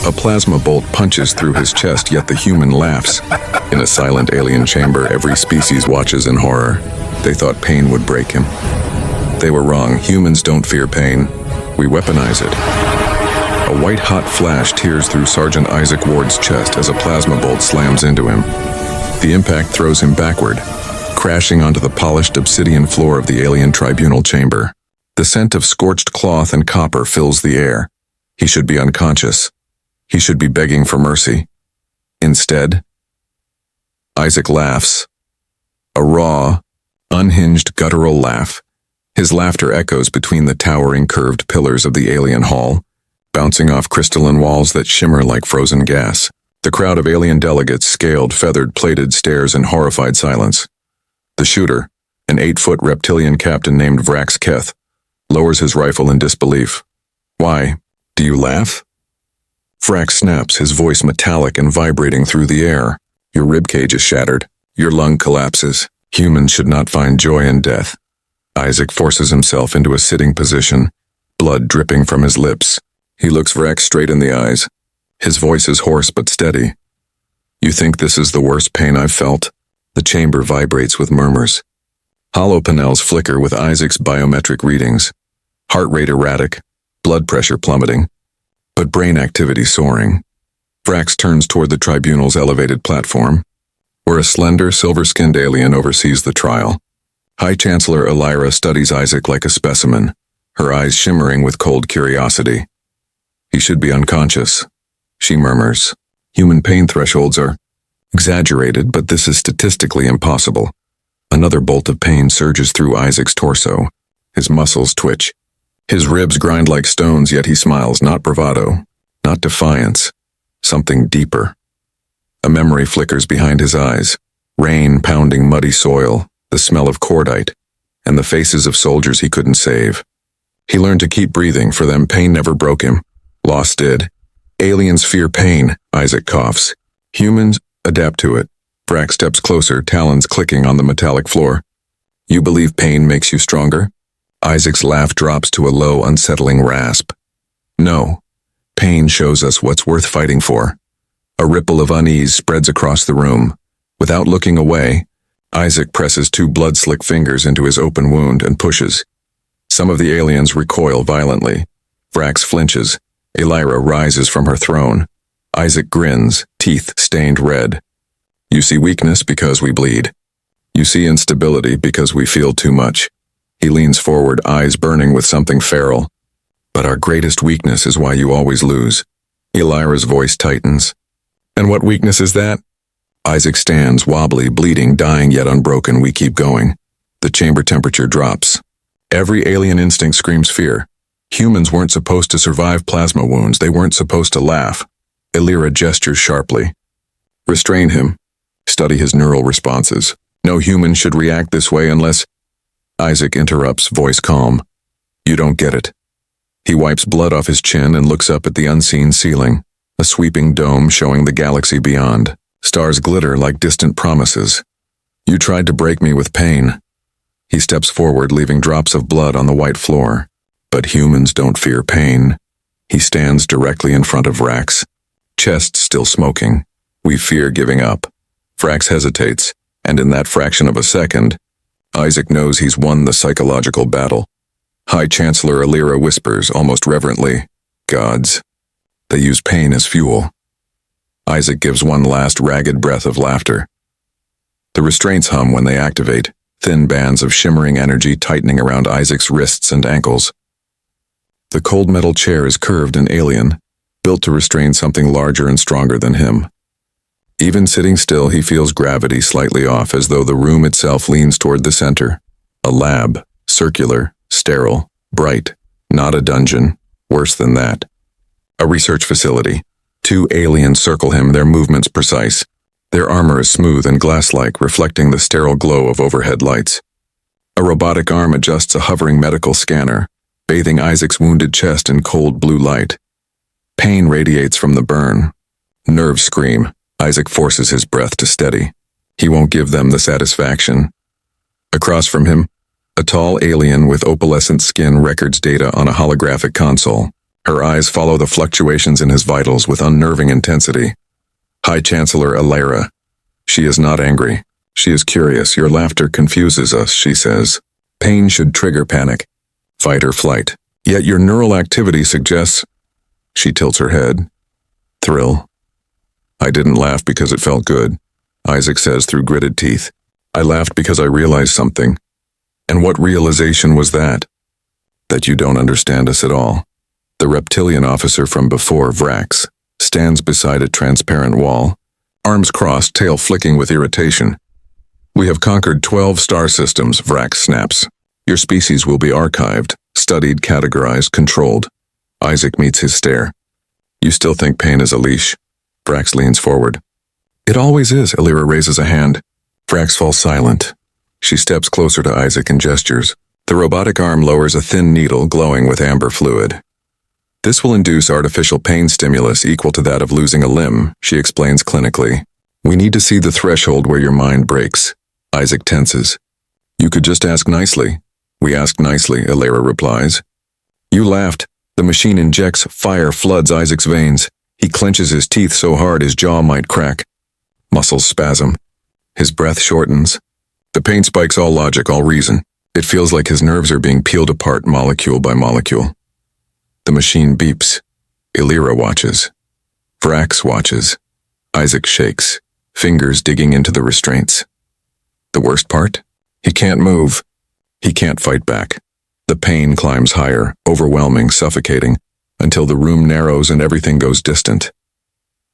A plasma bolt punches through his chest, yet the human laughs. In a silent alien chamber, every species watches in horror. They thought pain would break him. They were wrong. Humans don't fear pain. We weaponize it. A white-hot flash tears through Sergeant Isaac Ward's chest as a plasma bolt slams into him. The impact throws him backward, crashing onto the polished obsidian floor of the alien tribunal chamber. The scent of scorched cloth and copper fills the air. He should be unconscious. He should be begging for mercy. Instead, Isaac laughs. A raw, unhinged, guttural laugh. His laughter echoes between the towering curved pillars of the alien hall, bouncing off crystalline walls that shimmer like frozen gas. The crowd of alien delegates scaled, feathered, plated stares in horrified silence. The shooter, an 8-foot reptilian captain named Vrax Keth, lowers his rifle in disbelief. Why? Do you laugh? Vrax snaps, his voice metallic and vibrating through the air. Your ribcage is shattered. Your lung collapses. Humans should not find joy in death. Isaac forces himself into a sitting position, blood dripping from his lips. He looks Vrax straight in the eyes. His voice is hoarse but steady. You think this is the worst pain I've felt? The chamber vibrates with murmurs. Hollow panels flicker with Isaac's biometric readings. Heart rate erratic, blood pressure plummeting, but brain activity soaring. Vrax turns toward the tribunal's elevated platform, where a slender, silver-skinned alien oversees the trial. High Chancellor Elira studies Isaac like a specimen, her eyes shimmering with cold curiosity. He should be unconscious, she murmurs. Human pain thresholds are exaggerated, but this is statistically impossible. Another bolt of pain surges through Isaac's torso. His muscles twitch. His ribs grind like stones, yet he smiles, not bravado, not defiance, something deeper. A memory flickers behind his eyes. Rain pounding muddy soil, the smell of cordite, and the faces of soldiers he couldn't save. He learned to keep breathing. For them, pain never broke him. Loss did. Aliens fear pain, Isaac coughs. Humans adapt to it. Vrax steps closer, talons clicking on the metallic floor. You believe pain makes you stronger? Isaac's laugh drops to a low, unsettling rasp. No. Pain shows us what's worth fighting for. A ripple of unease spreads across the room. Without looking away, Isaac presses 2 blood-slick fingers into his open wound and pushes. Some of the aliens recoil violently. Vrax flinches. Elira rises from her throne. Isaac grins, teeth stained red. You see weakness because we bleed. You see instability because we feel too much. He leans forward, eyes burning with something feral. But our greatest weakness is why you always lose. Elira's voice tightens. And what weakness is that? Isaac stands, wobbly, bleeding, dying yet unbroken. We keep going. The chamber temperature drops. Every alien instinct screams fear. Humans weren't supposed to survive plasma wounds. They weren't supposed to laugh. Elira gestures sharply. Restrain him. Study his neural responses. No human should react this way unless... Isaac interrupts, voice calm. You don't get it. He wipes blood off his chin and looks up at the unseen ceiling, a sweeping dome showing the galaxy beyond. Stars glitter like distant promises. You tried to break me with pain. He steps forward, leaving drops of blood on the white floor. But humans don't fear pain. He stands directly in front of Vrax, chest still smoking. We fear giving up. Vrax hesitates, and in that fraction of a second, Isaac knows he's won the psychological battle. High Chancellor Elira whispers, almost reverently, Gods. They use pain as fuel. Isaac gives one last ragged breath of laughter. The restraints hum when they activate, thin bands of shimmering energy tightening around Isaac's wrists and ankles. The cold metal chair is curved and alien, built to restrain something larger and stronger than him. Even sitting still, he feels gravity slightly off, as though the room itself leans toward the center. A lab, circular, sterile, bright, not a dungeon, worse than that. A research facility. 2 aliens circle him, their movements precise. Their armor is smooth and glass-like, reflecting the sterile glow of overhead lights. A robotic arm adjusts a hovering medical scanner, bathing Isaac's wounded chest in cold blue light. Pain radiates from the burn. Nerves scream. Isaac forces his breath to steady. He won't give them the satisfaction. Across from him, a tall alien with opalescent skin records data on a holographic console. Her eyes follow the fluctuations in his vitals with unnerving intensity. High Chancellor Alira. She is not angry. She is curious. Your laughter confuses us, she says. Pain should trigger panic, fight or flight. Yet your neural activity suggests... She tilts her head. Thrill. I didn't laugh because it felt good, Isaac says through gritted teeth. I laughed because I realized something. And what realization was that? That you don't understand us at all. The reptilian officer from before, Vrax, stands beside a transparent wall, arms crossed, tail flicking with irritation. We have conquered 12 star systems, Vrax snaps. Your species will be archived, studied, categorized, controlled. Isaac meets his stare. You still think pain is a leash? Vrax leans forward. It always is, Alira raises a hand. Vrax falls silent. She steps closer to Isaac and gestures. The robotic arm lowers a thin needle glowing with amber fluid. This will induce artificial pain stimulus equal to that of losing a limb, she explains clinically. We need to see the threshold where your mind breaks. Isaac tenses. You could just ask nicely. We asked nicely, Alira replies. You laughed. The machine injects fire, floods Isaac's veins. He clenches his teeth so hard his jaw might crack. Muscles spasm. His breath shortens. The pain spikes all logic, all reason. It feels like his nerves are being peeled apart molecule by molecule. The machine beeps. Alira watches. Vrax watches. Isaac shakes, fingers digging into the restraints. The worst part? He can't move. He can't fight back. The pain climbs higher, overwhelming, suffocating, until the room narrows and everything goes distant.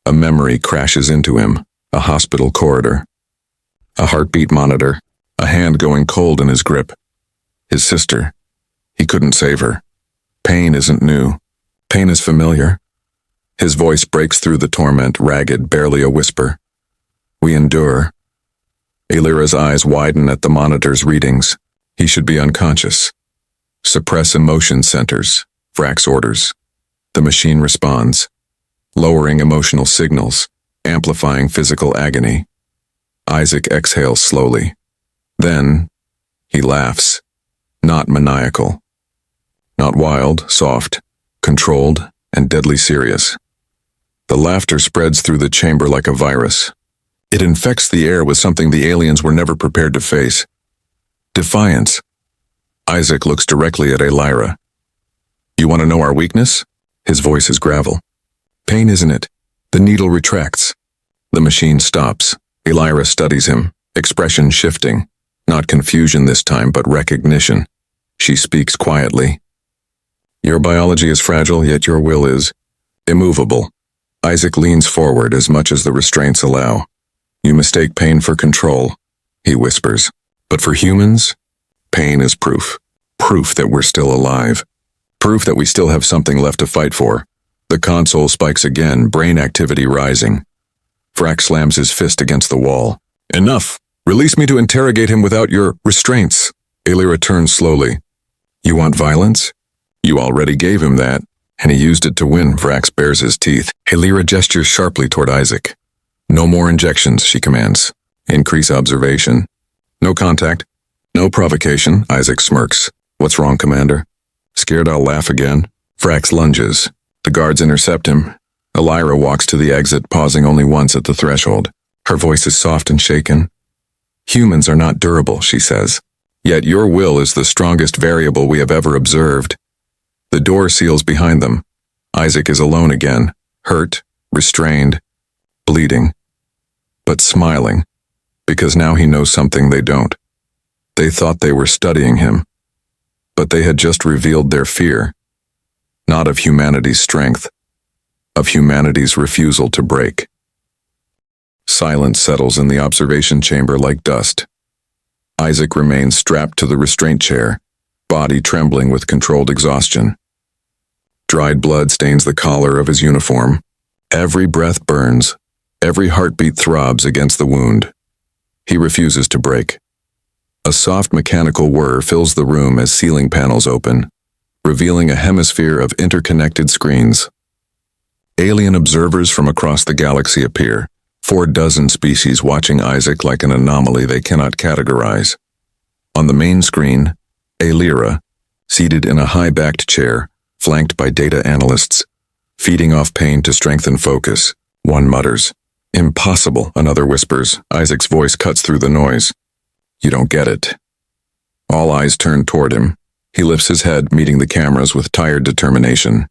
A memory crashes into him, a hospital corridor. A heartbeat monitor, a hand going cold in his grip. His sister. He couldn't save her. Pain isn't new. Pain is familiar. His voice breaks through the torment, ragged, barely a whisper. We endure. Alira's eyes widen at the monitor's readings. He should be unconscious. Suppress emotion centers, Vrax orders. The machine responds, lowering emotional signals, amplifying physical agony. Isaac exhales slowly. Then, he laughs. Not maniacal. Not wild, soft, controlled, and deadly serious. The laughter spreads through the chamber like a virus. It infects the air with something the aliens were never prepared to face. Defiance. Isaac looks directly at Alira. You want to know our weakness? His voice is gravel. Pain, isn't it? The needle retracts. The machine stops. Alira studies him, expression shifting. Not confusion this time, but recognition. She speaks quietly. Your biology is fragile, yet your will is immovable. Isaac leans forward as much as the restraints allow. You mistake pain for control, he whispers. But for humans, pain is proof. Proof that we're still alive. Proof that we still have something left to fight for. The console spikes again, brain activity rising. Vrax slams his fist against the wall. Enough! Release me to interrogate him without your restraints. Alira turns slowly. You want violence? You already gave him that, and he used it to win. Vrax bares his teeth. Alira gestures sharply toward Isaac. No more injections, she commands. Increase observation. No contact. No provocation, Isaac smirks. What's wrong, Commander? Scared I'll laugh again? Vrax lunges. The guards intercept him. Alira walks to the exit, pausing only once at the threshold. Her voice is soft and shaken. Humans are not durable, she says. Yet your will is the strongest variable we have ever observed. The door seals behind them. Isaac is alone again, hurt, restrained, bleeding, but smiling, because now he knows something they don't. They thought they were studying him, but they had just revealed their fear, not of humanity's strength, of humanity's refusal to break. Silence settles in the observation chamber like dust. Isaac remains strapped to the restraint chair, body trembling with controlled exhaustion. Dried blood stains the collar of his uniform. Every breath burns. Every heartbeat throbs against the wound. He refuses to break. A soft mechanical whir fills the room as ceiling panels open, revealing a hemisphere of interconnected screens. Alien observers from across the galaxy appear, 4 species watching Isaac like an anomaly they cannot categorize. On the main screen, Alira, seated in a high-backed chair, flanked by data analysts, feeding off pain to strengthen focus. One mutters, "Impossible," another whispers. Isaac's voice cuts through the noise. "You don't get it." All eyes turn toward him. He lifts his head, meeting the cameras with tired determination.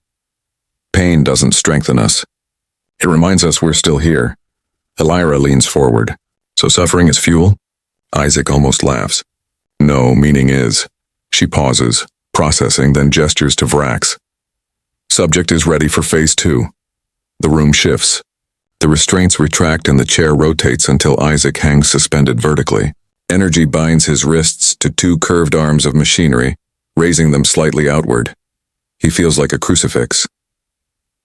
Pain doesn't strengthen us. It reminds us we're still here. Elira leans forward. "So suffering is fuel?" Isaac almost laughs. "No, meaning is." She pauses, processing, then gestures to Vrax. Subject is ready for phase 2. The room shifts. The restraints retract and the chair rotates until Isaac hangs suspended vertically. Energy binds his wrists to 2 curved arms of machinery, raising them slightly outward. He feels like a crucifix.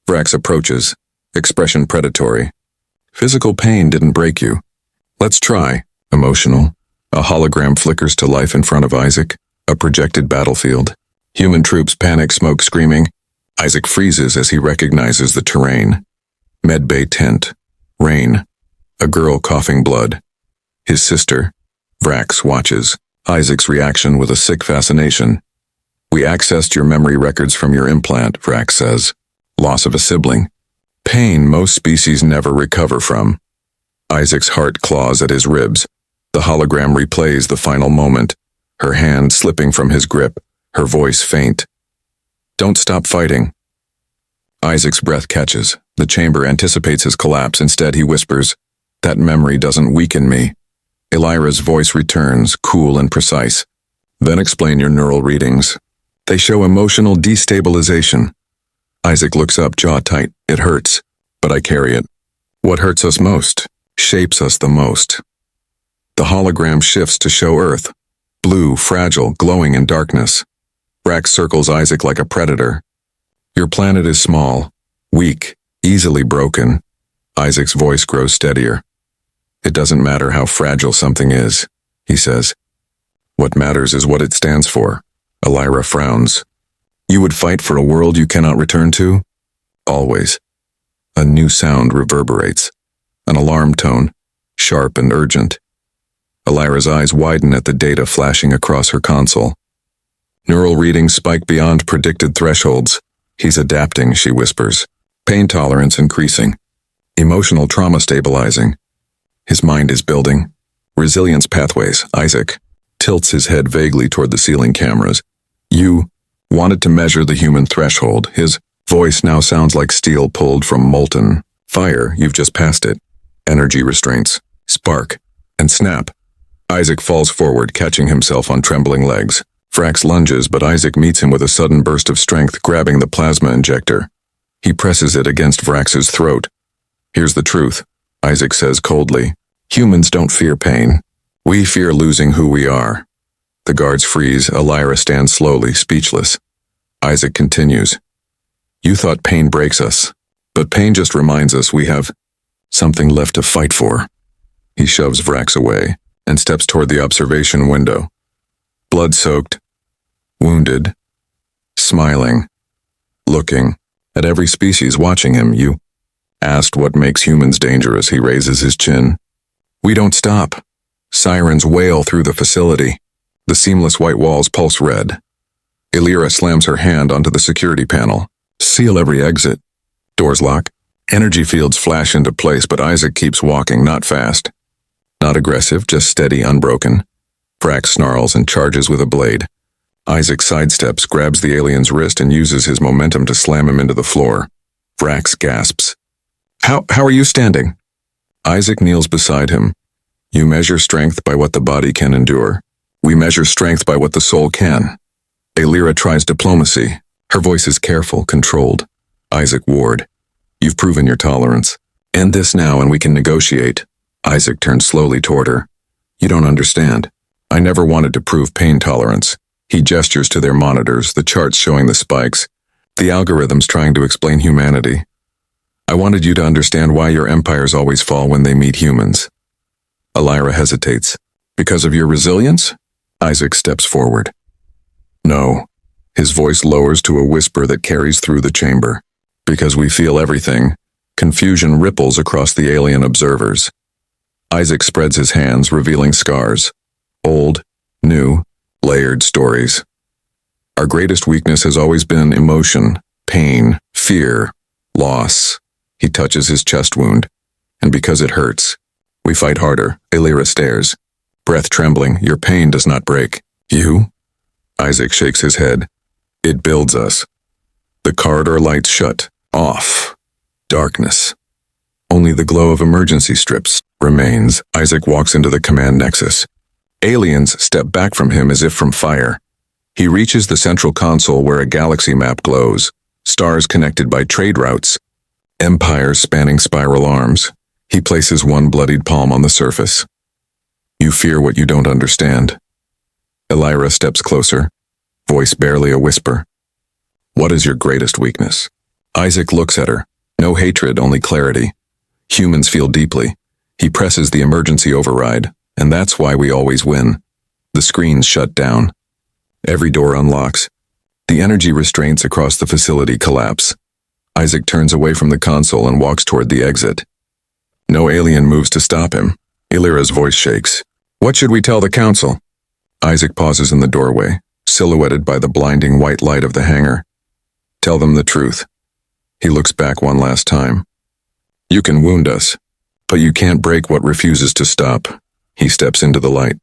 Vrax approaches, expression predatory. "Physical pain didn't break you. Let's try." Emotional. A hologram flickers to life in front of Isaac, a projected battlefield. Human troops panic, smoke screaming. Isaac freezes as he recognizes the terrain. Medbay tent. Rain. A girl coughing blood. His sister. Vrax watches Isaac's reaction with a sick fascination. "We accessed your memory records from your implant," Vrax says. "Loss of a sibling. Pain most species never recover from." Isaac's heart claws at his ribs. The hologram replays the final moment, her hand slipping from his grip, her voice faint. "Don't stop fighting." Isaac's breath catches. The chamber anticipates his collapse. Instead, he whispers, "That memory doesn't weaken me." Elira's voice returns, cool and precise. "Then explain your neural readings." "They show emotional destabilization." Isaac looks up, jaw tight. "It hurts, but I carry it." "What hurts us most shapes us the most." The hologram shifts to show Earth. Blue, fragile, glowing in darkness. Vrax circles Isaac like a predator. "Your planet is small, weak, easily broken." Isaac's voice grows steadier. "It doesn't matter how fragile something is," he says. "What matters is what it stands for." Elira frowns. "You would fight for a world you cannot return to?" "Always." A new sound reverberates. An alarm tone, sharp and urgent. Elira's eyes widen at the data flashing across her console. Neural readings spike beyond predicted thresholds. "He's adapting," she whispers. "Pain tolerance increasing. Emotional trauma stabilizing. His mind is building. Resilience pathways." Isaac tilts his head vaguely toward the ceiling cameras. "You wanted to measure the human threshold." His voice now sounds like steel pulled from molten fire. "You've just passed it." Energy restraints. Spark. And snap. Isaac falls forward, catching himself on trembling legs. Vrax lunges, but Isaac meets him with a sudden burst of strength, grabbing the plasma injector. He presses it against Vrax's throat. "Here's the truth," Isaac says coldly. "Humans don't fear pain. We fear losing who we are." The guards freeze. Elira stands slowly, speechless. Isaac continues. "You thought pain breaks us, but pain just reminds us we have something left to fight for." He shoves Vrax away and steps toward the observation window. Blood-soaked, wounded, smiling, looking at every species watching him. "You asked what makes humans dangerous." He raises his chin. "We don't stop." Sirens wail through the facility. The seamless white walls pulse red. Elira slams her hand onto the security panel. "Seal every exit." Doors lock. Energy fields flash into place, but Isaac keeps walking, not fast. Not aggressive, just steady, unbroken. Vrax snarls and charges with a blade. Isaac sidesteps, grabs the alien's wrist, and uses his momentum to slam him into the floor. Vrax gasps. How are you standing?" Isaac kneels beside him. "You measure strength by what the body can endure. We measure strength by what the soul can." Elira tries diplomacy. Her voice is careful, controlled. Isaac Ward, "You've proven your tolerance. End this now and we can negotiate." Isaac turns slowly toward her. "You don't understand. I never wanted to prove pain tolerance." He gestures to their monitors, the charts showing the spikes, the algorithms trying to explain humanity. "I wanted you to understand why your empires always fall when they meet humans." Elira hesitates. "Because of your resilience?" Isaac steps forward. "No." His voice lowers to a whisper that carries through the chamber. "Because we feel everything." Confusion ripples across the alien observers. Isaac spreads his hands, revealing scars. Old, new, layered stories. Our greatest weakness has always been emotion, pain, fear, loss. He touches his chest wound, and because it hurts, we fight harder. Illyra stares, breath trembling. Your pain does not break. You? Isaac shakes his head. It builds us. The corridor lights shut. Off. Darkness. Only the glow of emergency strips remains. Isaac walks into the command nexus. Aliens step back from him as if from fire. He reaches the central console where a galaxy map glows, stars connected by trade routes, empires spanning spiral arms. He places one bloodied palm on the surface. You fear what you don't understand. Illyra steps closer, voice barely a whisper. What is your greatest weakness? Isaac looks at her. No hatred, only clarity. Humans feel deeply. He presses the emergency override, and that's why we always win. The screens shut down. Every door unlocks. The energy restraints across the facility collapse. Isaac turns away from the console and walks toward the exit. No alien moves to stop him. Illyra's voice shakes. What should we tell the council? Isaac pauses in the doorway, silhouetted by the blinding white light of the hangar. Tell them the truth. He looks back one last time. You can wound us, but you can't break what refuses to stop. He steps into the light.